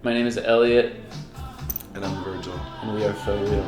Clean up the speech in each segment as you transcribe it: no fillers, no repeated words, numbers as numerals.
My name is Elliot. And I'm Virgil. And we are Faux Real.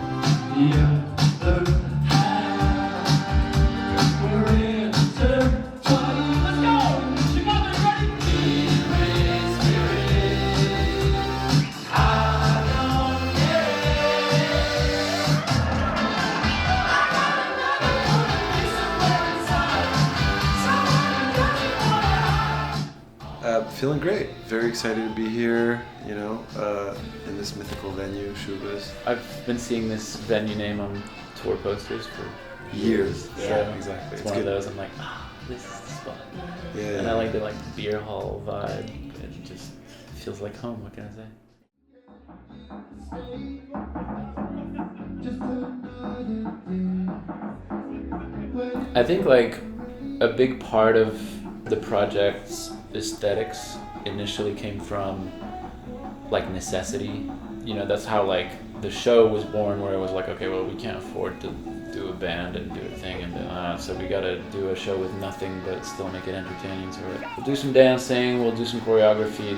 Feeling great. Very excited to be here, in this mythical venue, Shuba's. I've been seeing this venue name on tour posters for years. Yeah, exactly. It's one of those, I'm like, this is the spot. Yeah. And I like the beer hall vibe. It just feels like home, what can I say? I think a big part of the project's aesthetics initially came from necessity. That's how the show was born, where it was okay, well, we can't afford to do a band and do a thing, and so we gotta do a show with nothing but still make it entertaining. So we'll do some dancing, we'll do some choreography,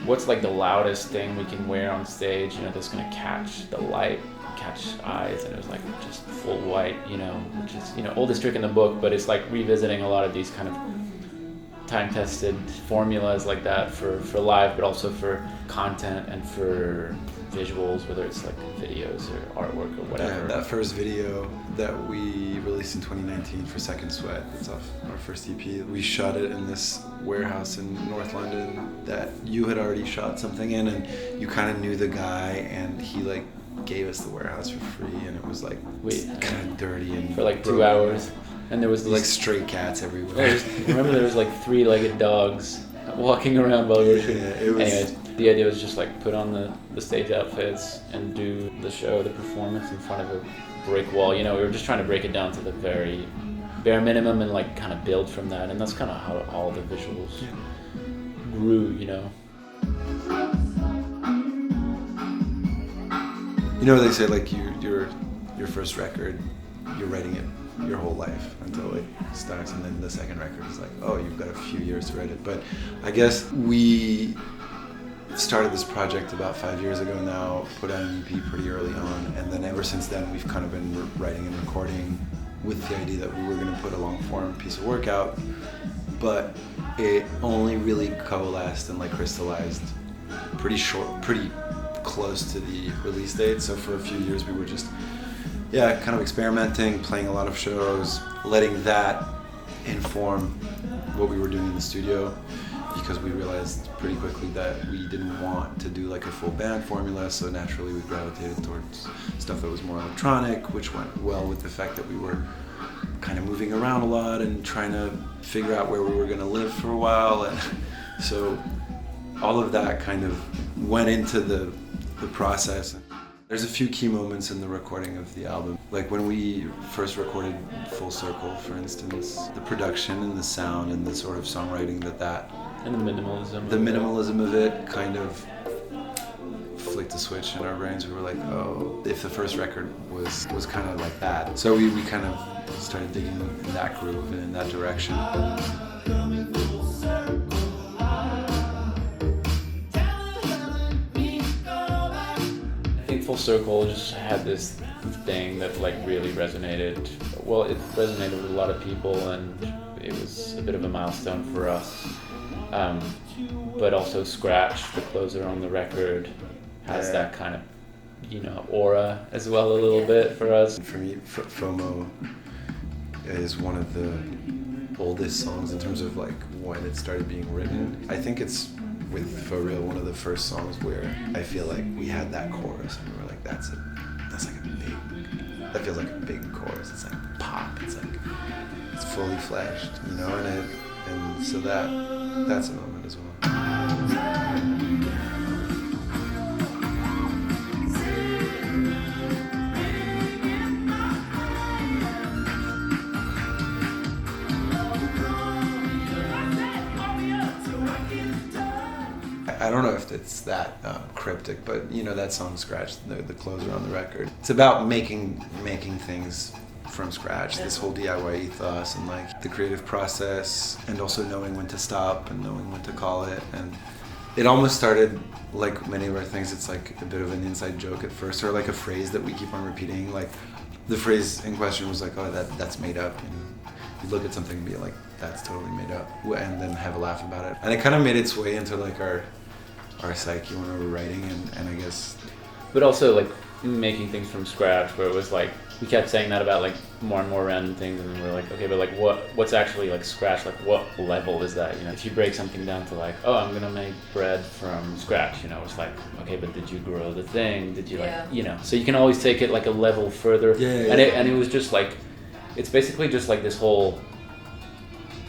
what's the loudest thing we can wear on stage, that's gonna catch the light, catch eyes. And it was just full white, which is oldest trick in the book, but it's revisiting a lot of these kind of time-tested formulas like that for live, but also for content and for visuals, whether it's videos or artwork or whatever. Yeah, that first video that we released in 2019 for Second Sweat, that's off our first EP. We shot it in this warehouse in North London that you had already shot something in, and you kind of knew the guy, and he gave us the warehouse for free, and it was kind of dirty and for 2 hours. And there was stray cats everywhere. Remember there was 3-legged dogs walking around while we were shooting. Anyways, the idea was just put on the stage outfits and do the show, the performance in front of a brick wall. We were just trying to break it down to the very bare minimum and kind of build from that. And that's kind of how all the visuals grew, They say your first record, you're writing it your whole life until it starts, and then the second record is you've got a few years to write it. But I guess we started this project about 5 years ago now, put out an EP pretty early on, and then ever since then we've kind of been writing and recording with the idea that we were going to put a long form piece of work out, but it only really coalesced and crystallized pretty close to the release date. So for a few years we were just kind of experimenting, playing a lot of shows, letting that inform what we were doing in the studio, because we realized pretty quickly that we didn't want to do a full band formula, so naturally we gravitated towards stuff that was more electronic, which went well with the fact that we were kind of moving around a lot and trying to figure out where we were going to live for a while. And so all of that kind of went into the process. There's a few key moments in the recording of the album. When we first recorded Full Circle, for instance, the production and the sound and the sort of songwriting that and the minimalism. The minimalism of it kind of flicked a switch in our brains. We were oh, if the first record was kind of like that. So we kind of started digging in that groove and in that direction. Full Circle just had this thing that really resonated. Well, it resonated with a lot of people, and it was a bit of a milestone for us. But also Scratch, the closer on the record, has that kind of, aura as well a little bit for us. For me, FOMO is one of the oldest songs in terms of when it started being written. I think it's, with For Real, one of the first songs where I feel we had that chorus and we were that feels like a big chorus. It's pop. It's it's fully fleshed, and so that's a moment as well. I don't know if it's that cryptic, but that song Scratch, the closer on the record. It's about making things from scratch, this whole DIY ethos and the creative process, and also knowing when to stop and knowing when to call it. And it almost started like many of our things. It's like a bit of an inside joke at first, or like a phrase that we keep on repeating. Like the phrase in question was like, "Oh, that's made up." And you look at something and be like, "That's totally made up," and then have a laugh about it. And it kind of made its way into like our psyche when we were writing, and I guess. But also like making things from scratch, where it was like we kept saying that about like more and more random things, and then we're like, okay, but like what's actually like scratch? Like what level is that? You know, if you break something down to like, oh, I'm gonna make bread from scratch, you know, it's like, okay, but did you grow the thing? Did you like, you know? So you can always take it like a level further. And it was just like, it's basically just like this whole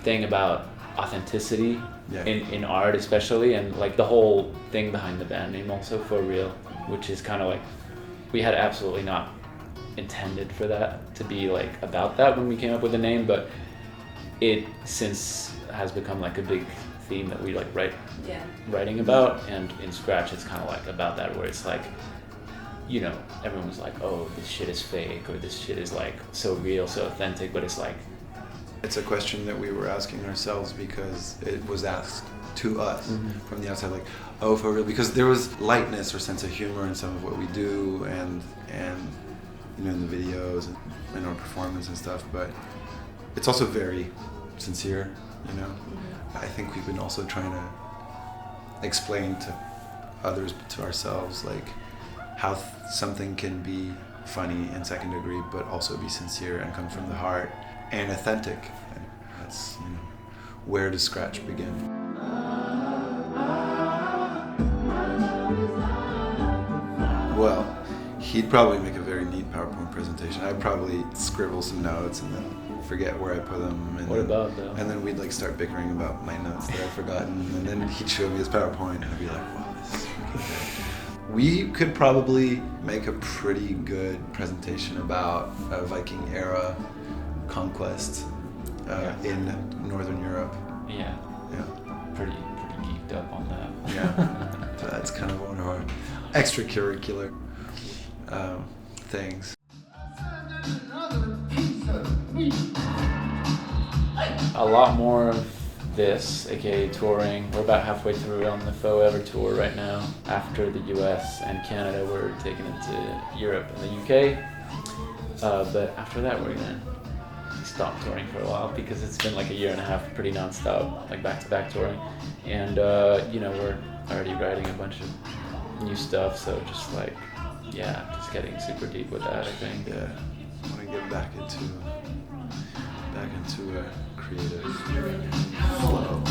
thing about authenticity in art especially, and like the whole thing behind the band name also, Faux Real, which is kind of like, we had absolutely not intended for that to be like about that when we came up with the name, but it since has become like a big theme that we like writing about, and in Scratch it's kind of like about that, where it's like, you know, everyone was like, oh, this shit is fake, or this shit is like so real, so authentic, but it's like, it's a question that we were asking ourselves because it was asked to us from the outside, like, oh, for real, because there was lightness or sense of humor in some of what we do, and you know, in the videos and in our performance and stuff, but it's also very sincere, you know. I think we've been also trying to explain to others, to ourselves, like how something can be funny in second degree but also be sincere and come from the heart and authentic, and that's, you know, where does Scratch begin? Well, he'd probably make a very neat PowerPoint presentation. I'd probably scribble some notes and then forget where I put them. And what about though? And then we'd like start bickering about my notes that I'd forgotten, and then he'd show me his PowerPoint and I'd be like, wow, this is freaking good. We could probably make a pretty good presentation about a Viking era conquest in Northern Europe. Yeah. Pretty geeked up on that. Yeah. So that's kind of one of our extracurricular things. A lot more of this, aka touring. We're about halfway through on the Faux Ever tour right now. After the US and Canada, we're taking it to Europe and the UK. But after that, we're gonna stop touring for a while, because it's been like a year and a half pretty non-stop, like back-to-back touring. And you know, we're already writing a bunch of new stuff, so just like, just getting super deep with that, I think. Yeah, I want to get back into a creative flow.